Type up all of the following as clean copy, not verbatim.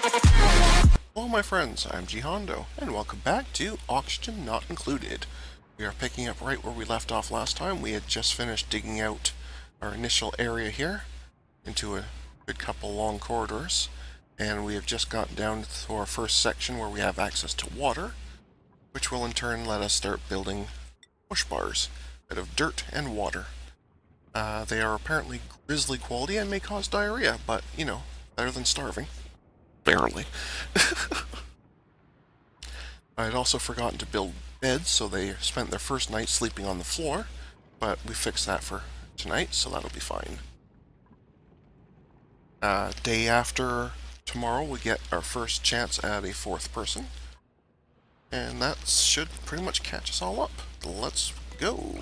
Hello my friends, I'm GHondo, and welcome back to Oxygen Not Included. We are picking up right where we left off last time. We had just finished digging out our initial area here into a good couple long corridors, and we have just gotten down to our first section where we have access to water, which will in turn let us start building push bars out of dirt and water. They are apparently grisly quality and may cause diarrhea, but, you know, better than starving. Barely. I had also forgotten to build beds, so they spent their first night sleeping on the floor, but we fixed that for tonight, so that'll be fine. Day after tomorrow, we get our first chance at a fourth person, and that should pretty much catch us all up. Let's go.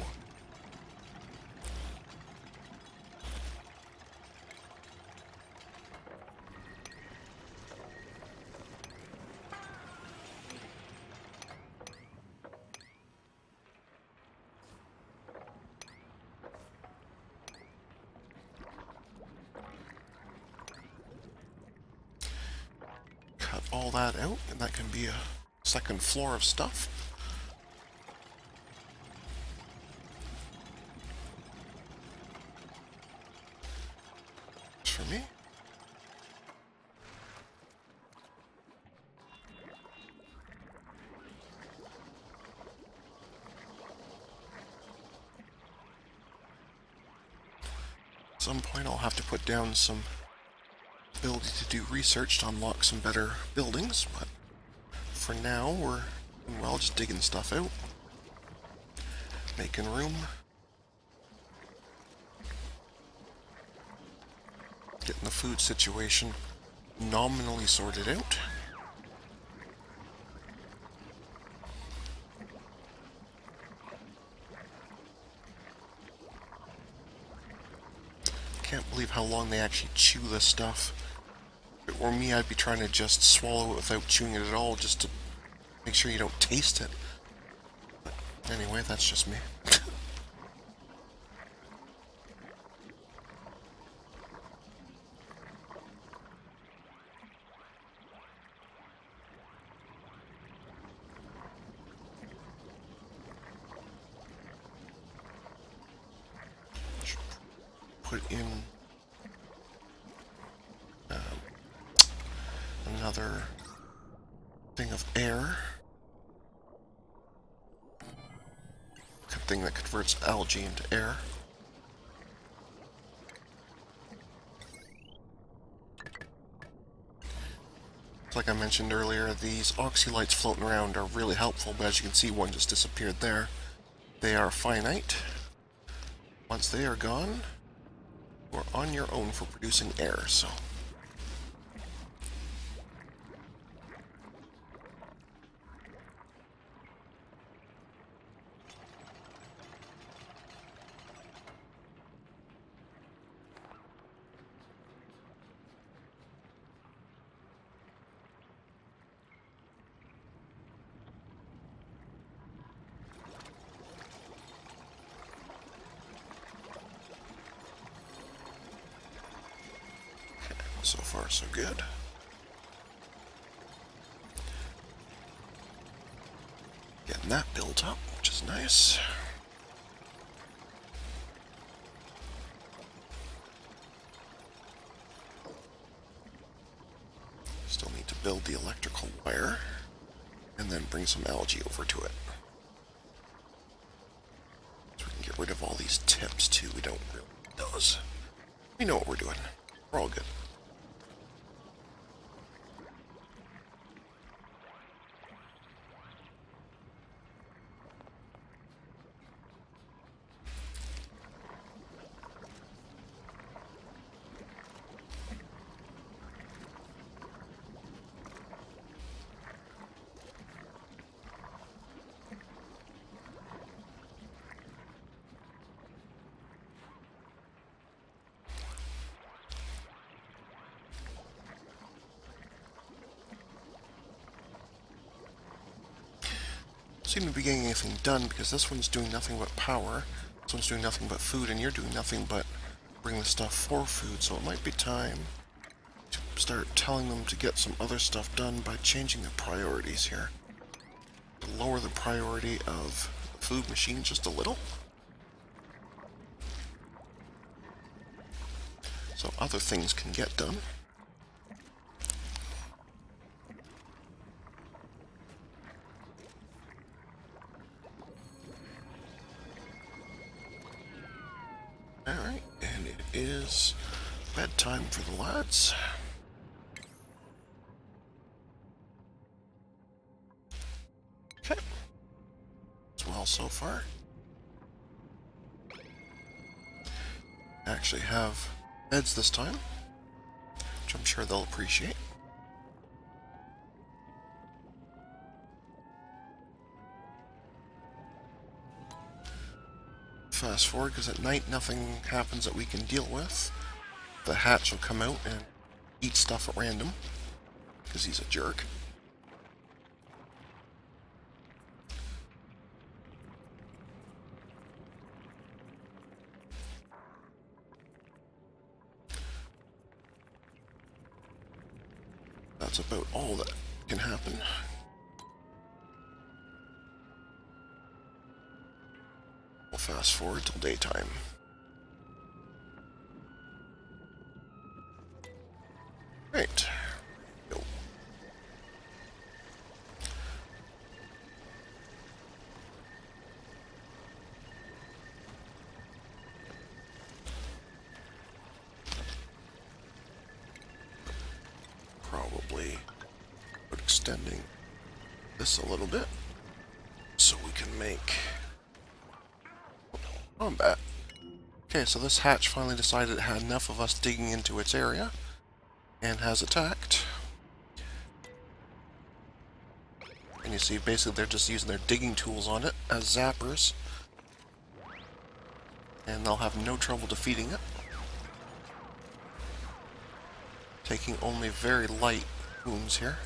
Cut all that out, and that can be a second floor of stuff. For me. At some point I'll have to put down some ability to do research to unlock some better buildings, but for now we're doing well just digging stuff out, making room, getting the food situation nominally sorted out. Can't believe how long they actually chew this stuff. If it were me, I'd be trying to just swallow it without chewing it at all, just to make sure you don't taste it. But anyway, that's just me. Put in another thing of air. A thing that converts algae into air. Like I mentioned earlier, these oxylights floating around are really helpful, but as you can see, one just disappeared there. They are finite. Once they are gone, you're on your own for producing air, so... So far, so good. Getting that built up, which is nice. Still need to build the electrical wire, and then bring some algae over to it. So we can get rid of all these tips, too. We don't really need those. We know what we're doing. We're all good. Seem to be getting anything done because this one's doing nothing but power, this one's doing nothing but food, and you're doing nothing but bring the stuff for food, so it might be time to start telling them to get some other stuff done by changing the priorities here. Lower the priority of the food machine just a little, so other things can get done. Alright, and it is bedtime for the lads. Okay. It's well so far. Actually have beds this time, which I'm sure they'll appreciate. Fast forward, because at night nothing happens that we can deal with. The hatch will come out and eat stuff at random, because he's a jerk. That's about all that can happen. We'll fast forward till daytime. Right. Go. Probably extending this a little bit so we can make combat. Okay, so this hatch finally decided it had enough of us digging into its area and has attacked. And you see, basically they're just using their digging tools on it as zappers, and they'll have no trouble defeating it, taking only very light wounds here.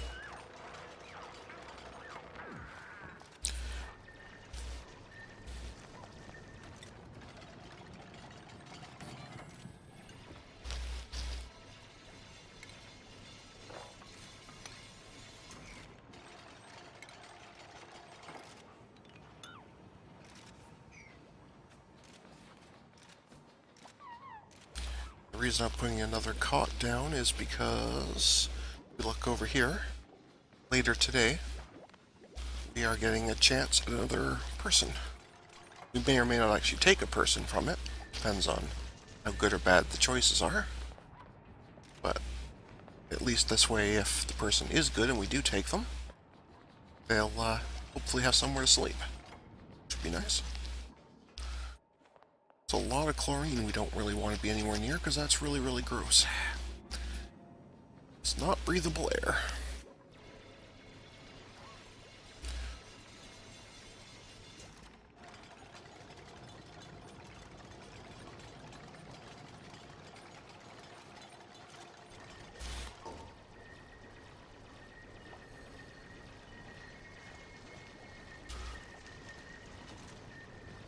The reason I'm putting another cot down is because if we look over here, later today, we are getting a chance at another person. We may or may not actually take a person from it, depends on how good or bad the choices are. But at least this way, if the person is good and we do take them, they'll hopefully have somewhere to sleep. Should be nice. It's a lot of chlorine we don't really want to be anywhere near, because that's really, really gross. It's not breathable air.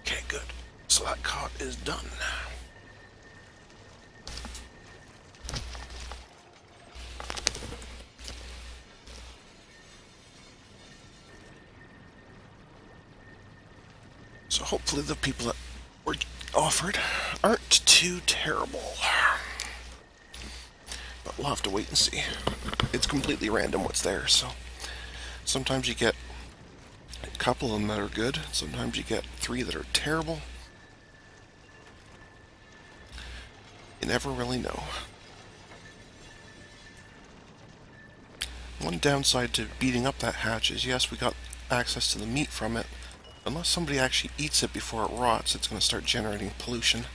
Okay, good. So that cot is done. So hopefully the people that were offered aren't too terrible. But we'll have to wait and see. It's completely random what's there, so sometimes you get a couple of them that are good, sometimes you get 3 that are terrible. You never really know. One downside to beating up that hatch is, yes, we got access to the meat from it. Unless somebody actually eats it before it rots, it's going to start generating pollution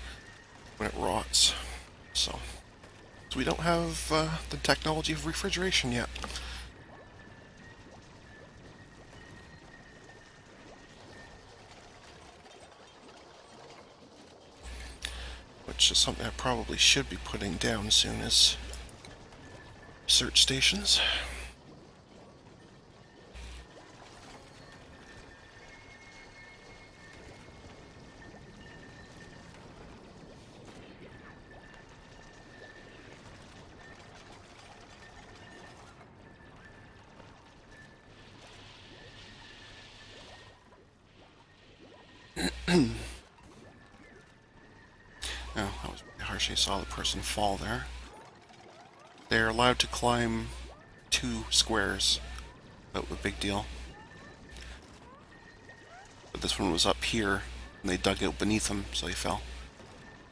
when it rots. So we don't have the technology of refrigeration yet. Which is something I probably should be putting down soon, is search stations. Oh, that was harsh. I saw the person fall there. They're allowed to climb 2 squares. But a big deal. But this one was up here, and they dug out beneath them, so he fell.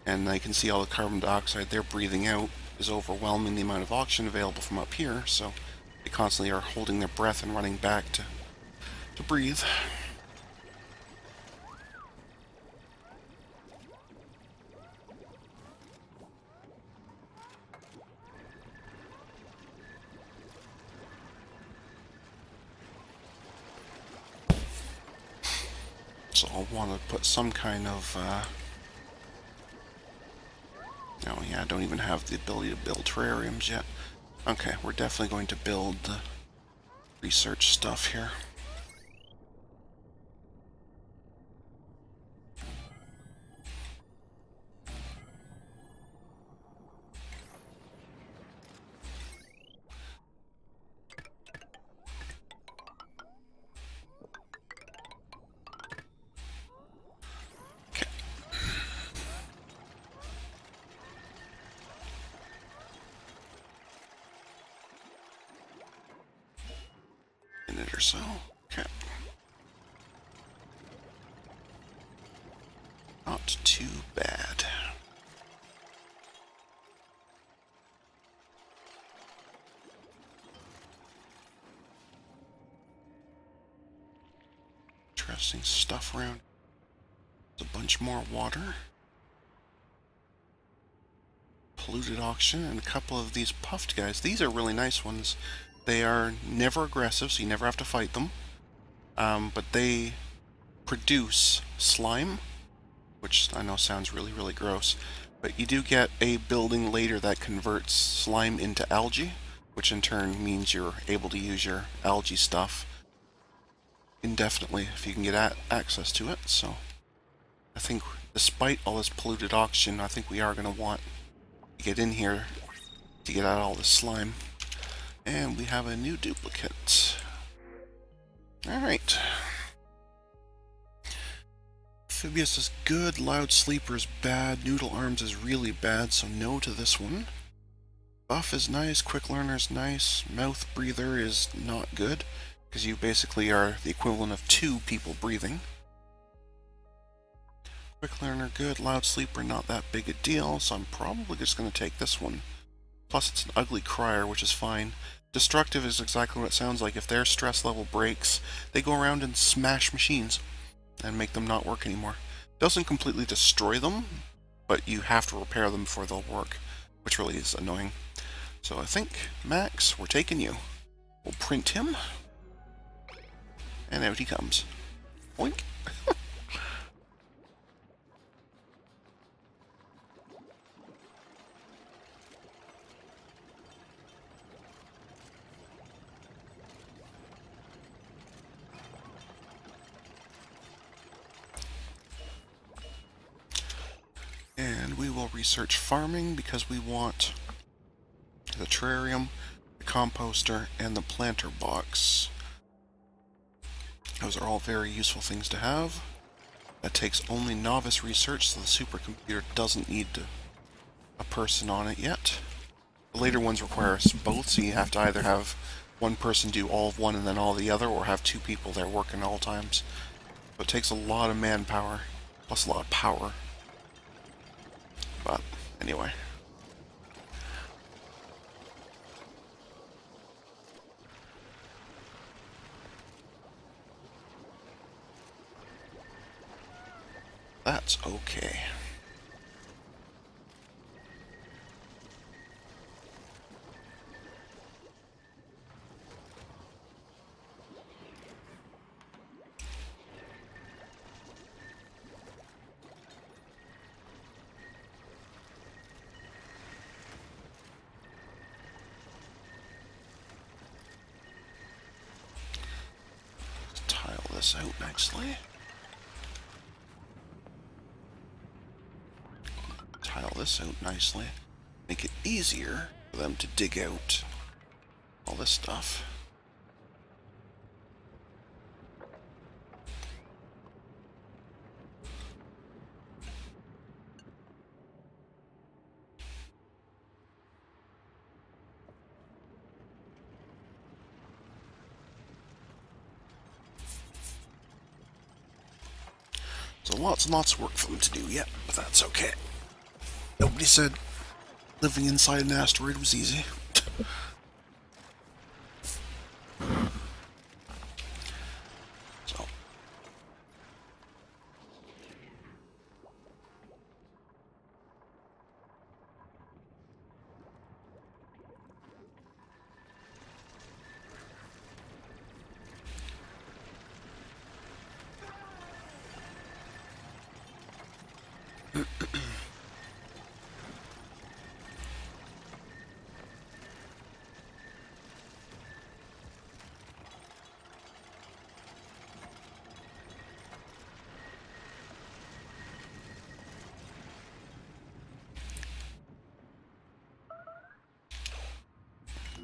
And I can see all the carbon dioxide they're breathing out is overwhelming the amount of oxygen available from up here, so they constantly are holding their breath and running back to breathe. So I'll want to put some kind of, oh yeah, I don't even have the ability to build terrariums yet. Okay, we're definitely going to build the research stuff here. Minute or so. Okay. Not too bad. Interesting stuff around. There's a bunch more water. Polluted oxygen and a couple of these puffed guys. These are really nice ones. They are never aggressive, so you never have to fight them. But they produce slime, which I know sounds really, really gross. But you do get a building later that converts slime into algae, which in turn means you're able to use your algae stuff indefinitely if you can get access to it. So I think despite all this polluted oxygen, I think we are going to want to get in here to get out all this slime. And we have a new duplicate. Alright. Amphibious is good, Loud Sleeper is bad, Noodle Arms is really bad, so no to this one. Buff is nice, Quick Learner is nice, Mouth Breather is not good, because you basically are the equivalent of 2 people breathing. Quick Learner good, Loud Sleeper not that big a deal, so I'm probably just going to take this one. Plus it's an ugly crier, which is fine. Destructive is exactly what it sounds like. If their stress level breaks, they go around and smash machines and make them not work anymore. Doesn't completely destroy them, but you have to repair them before they'll work, which really is annoying. So I think, Max, we're taking you. We'll print him, and out he comes. Oink. And we will research farming because we want the terrarium, the composter, and the planter box. Those are all very useful things to have. That takes only novice research, so the supercomputer doesn't need a person on it yet. The later ones require us both, so you have to either have one person do all of one and then all the other, or have 2 people there working all times. So it takes a lot of manpower, plus a lot of power. But anyway. That's okay. Tile this out nicely. Tile this out nicely. Make it easier for them to dig out all this stuff. So lots and lots of work for them to do yet, but that's okay. Nobody said living inside an asteroid was easy. So.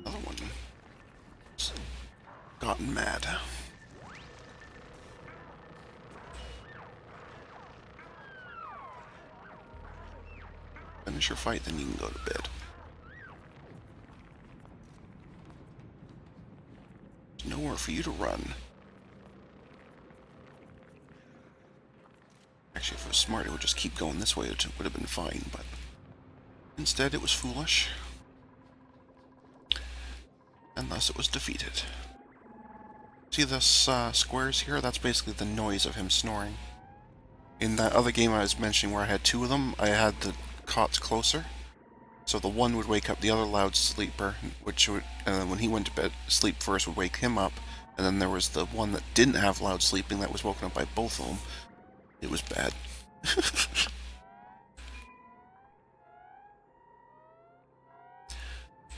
Another one gotten mad. Finish your fight, then you can go to bed. There's nowhere for you to run. Actually, if it was smart, it would just keep going this way. It would have been fine, but instead it was foolish. And thus it was defeated. See this squares here? That's basically the noise of him snoring. In that other game I was mentioning where I had two of them, I had the cots closer. So the one would wake up the other loud sleeper, which would, when he went to bed, sleep first would wake him up. And then there was the one that didn't have loud sleeping that was woken up by both of them. It was bad.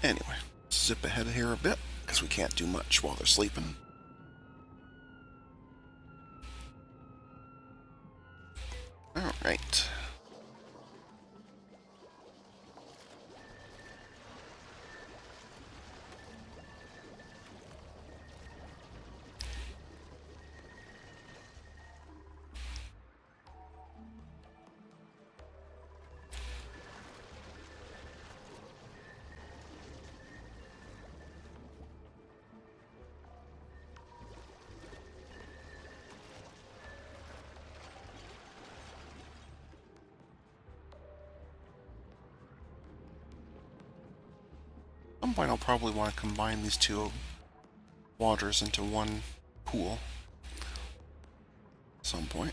Anyway, zip ahead here a bit, because we can't do much while they're sleeping. Alright. At some point I'll probably want to combine these two waters into one pool. At some point.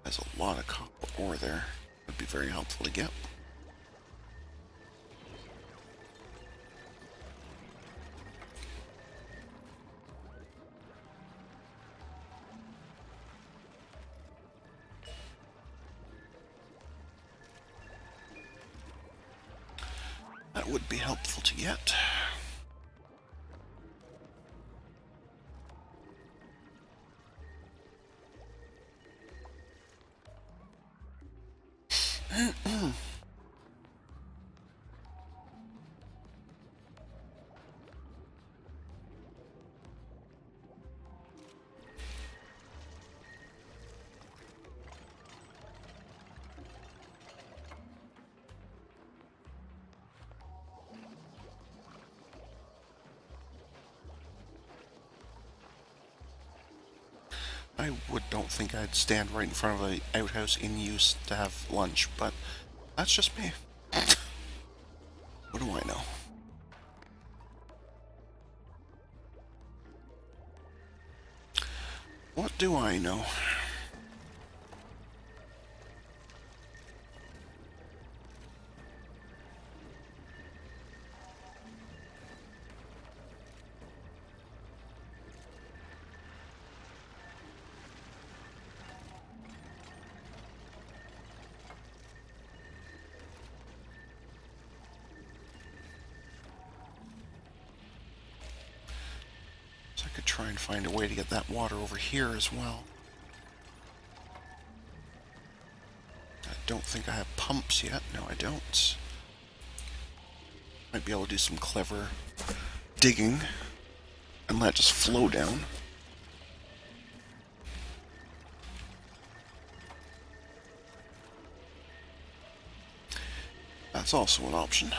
There's a lot of copper ore there. Would be very helpful to get. That would be helpful to get. I don't think I'd stand right in front of an outhouse in use to have lunch, but that's just me. What do I know? What do I know? I could try and find a way to get that water over here as well. I don't think I have pumps yet. No, I don't. Might be able to do some clever digging and let it just flow down. That's also an option.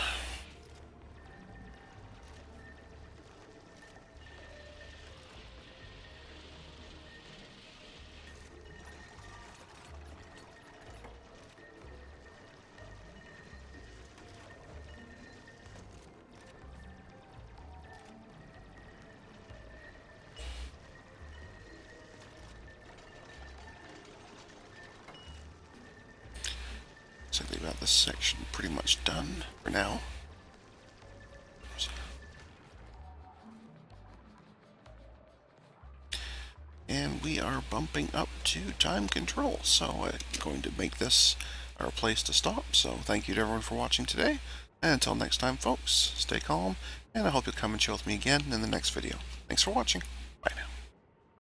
looks like they've got this section pretty much done for now. And we are bumping up to time control, so I'm going to make this our place to stop. So thank you to everyone for watching today, and until next time folks, stay calm, and I hope you'll come and chill with me again in the next video. Thanks for watching. Bye now.